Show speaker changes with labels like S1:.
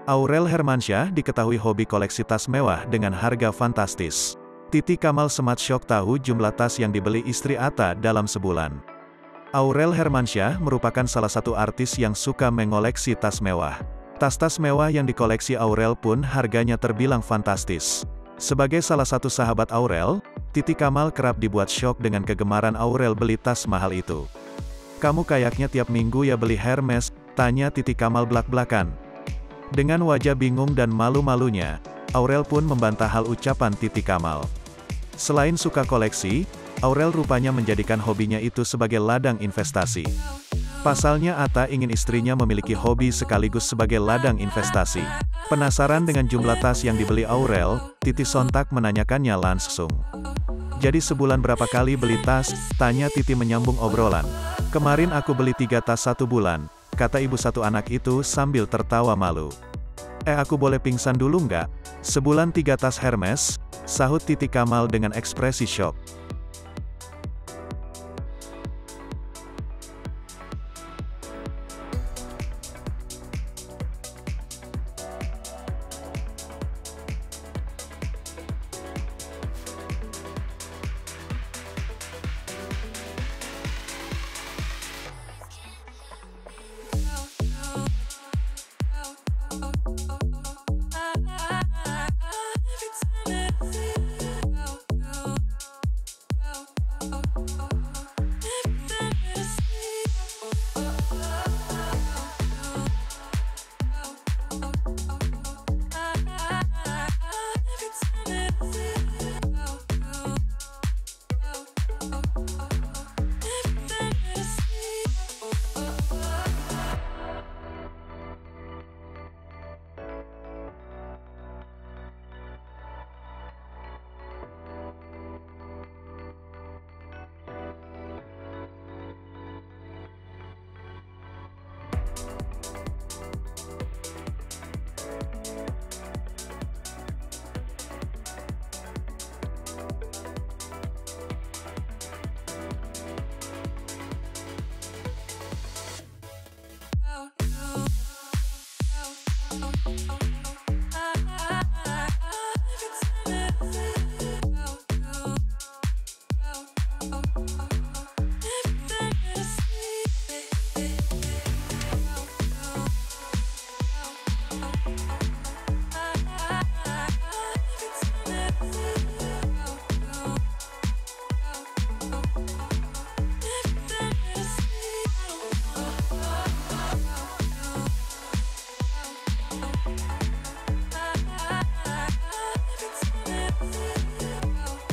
S1: Aurel Hermansyah diketahui hobi koleksi tas mewah dengan harga fantastis. Titi Kamal sempat syok tahu jumlah tas yang dibeli istri Atta dalam sebulan. Aurel Hermansyah merupakan salah satu artis yang suka mengoleksi tas mewah. Tas-tas mewah yang dikoleksi Aurel pun harganya terbilang fantastis. Sebagai salah satu sahabat Aurel, Titi Kamal kerap dibuat syok dengan kegemaran Aurel beli tas mahal itu. "Kamu kayaknya tiap minggu ya beli Hermes?" tanya Titi Kamal belak-belakan. Dengan wajah bingung dan malu-malunya, Aurel pun membantah hal ucapan Titi Kamal. Selain suka koleksi, Aurel rupanya menjadikan hobinya itu sebagai ladang investasi. Pasalnya Atta ingin istrinya memiliki hobi sekaligus sebagai ladang investasi. Penasaran dengan jumlah tas yang dibeli Aurel, Titi sontak menanyakannya langsung. "Jadi sebulan berapa kali beli tas?" tanya Titi menyambung obrolan. "Kemarin aku beli 3 tas 1 bulan, kata ibu satu anak itu sambil tertawa malu. Aku boleh pingsan dulu nggak? Sebulan 3 tas Hermes?" sahut Titi Kamal dengan ekspresi syok.